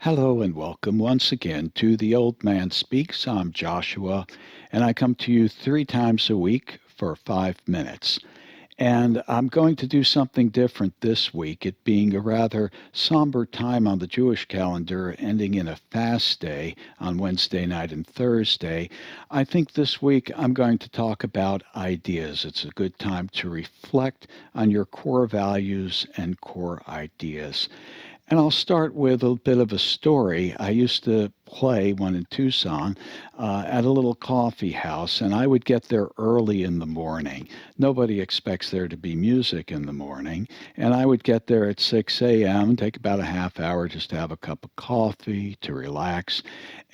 Hello and welcome once again to The Old Man Speaks. I'm Joshua, and I come to you 3 times a week for 5 minutes. And I'm going to do something different this week, it being a rather somber time on the Jewish calendar, ending in a fast day on Wednesday night and Thursday. I think this week I'm going to talk about ideas. It's a good time to reflect on your core values and core ideas. And I'll start with a bit of a story. I used to play one in Tucson at a little coffee house, and I would get there early in the morning. Nobody expects there to be music in the morning. And I would get there at 6 a.m., take about a half hour just to have a cup of coffee, to relax.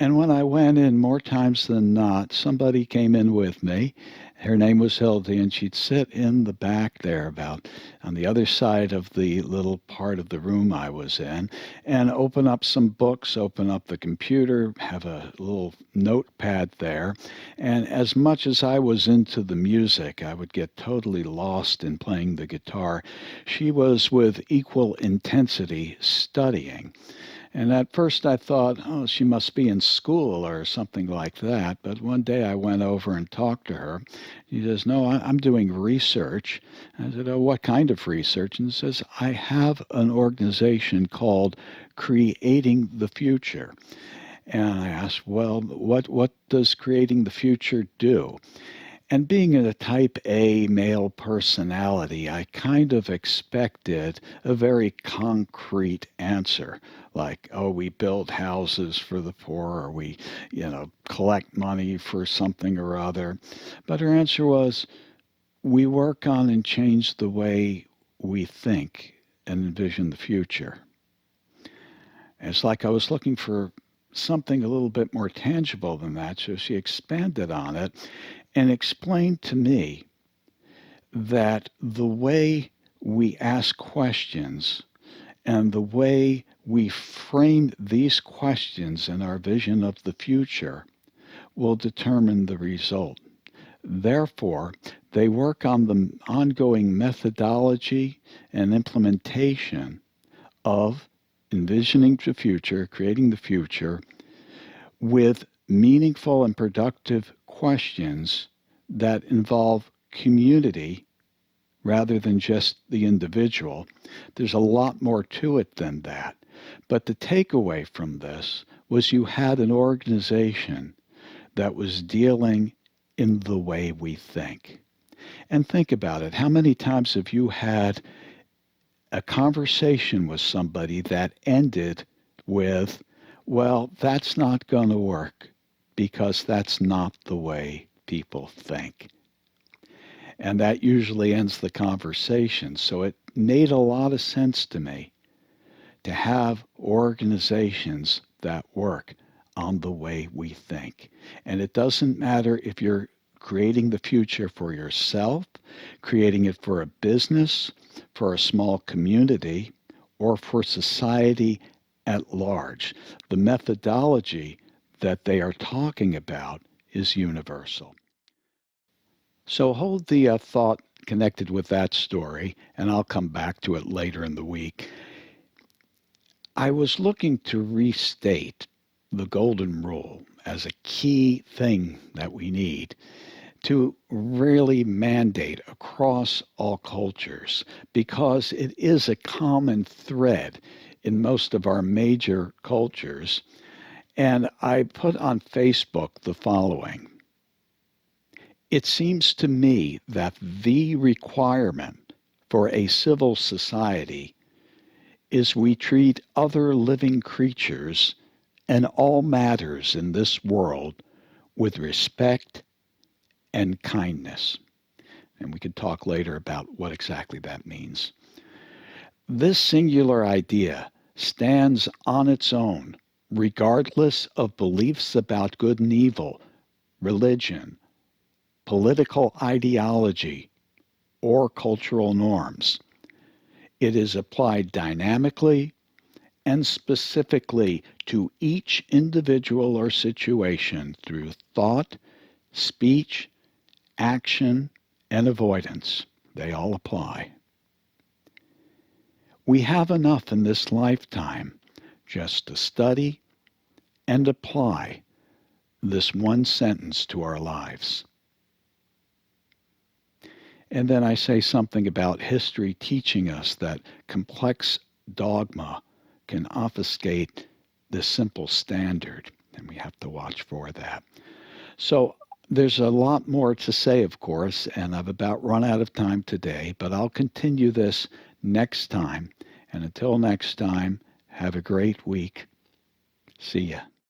And when I went in, more times than not, somebody came in with me. Her name was Hildy, and she'd sit in the back there, about on the other side of the little part of the room I was in, and open up some books, open up the computer, have a little notepad there. And as much as I was into the music, I would get totally lost in playing the guitar. She was with equal intensity studying. And at first I thought, oh, she must be in school or something like that. But one day I went over and talked to her. She says, no, I'm doing research. I said, oh, what kind of research? And she says, I have an organization called Creating the Future. And I asked, well, what does Creating the Future do? And being a type A male personality, I kind of expected a very concrete answer, like, oh, we build houses for the poor, or we, collect money for something or other. But her answer was, we work on and change the way we think and envision the future. And it's like I was looking for something a little bit more tangible than that, so she expanded on it and explained to me that the way we ask questions and the way we frame these questions in our vision of the future will determine the result. Therefore, they work on the ongoing methodology and implementation of envisioning the future, creating the future, with meaningful and productive questions that involve community rather than just the individual. There's a lot more to it than that. But the takeaway from this was you had an organization that was dealing in the way we think. And think about it. How many times have you had a conversation with somebody that ended with, well, that's not going to work because that's not the way people think? And that usually ends the conversation. So it made a lot of sense to me to have organizations that work on the way we think. And it doesn't matter if you're creating the future for yourself, creating it for a business, for a small community, or for society at large. The methodology that they are talking about is universal. So hold the thought connected with that story, and I'll come back to it later in the week. I was looking to restate the golden rule as a key thing that we need to really mandate across all cultures, because it is a common thread in most of our major cultures. And I put on Facebook the following. It seems to me that the requirement for a civil society is we treat other living creatures and all matters in this world with respect and kindness. And we could talk later about what exactly that means. This singular idea stands on its own, regardless of beliefs about good and evil, religion, political ideology, or cultural norms. It is applied dynamically and specifically to each individual or situation through thought, speech, action, and avoidance. They all apply. We have enough in this lifetime just to study and apply this one sentence to our lives. And then I say something about history teaching us that complex dogma can obfuscate the simple standard, and we have to watch for that. So there's a lot more to say, of course, and I've about run out of time today, but I'll continue this next time. And until next time, have a great week. See ya.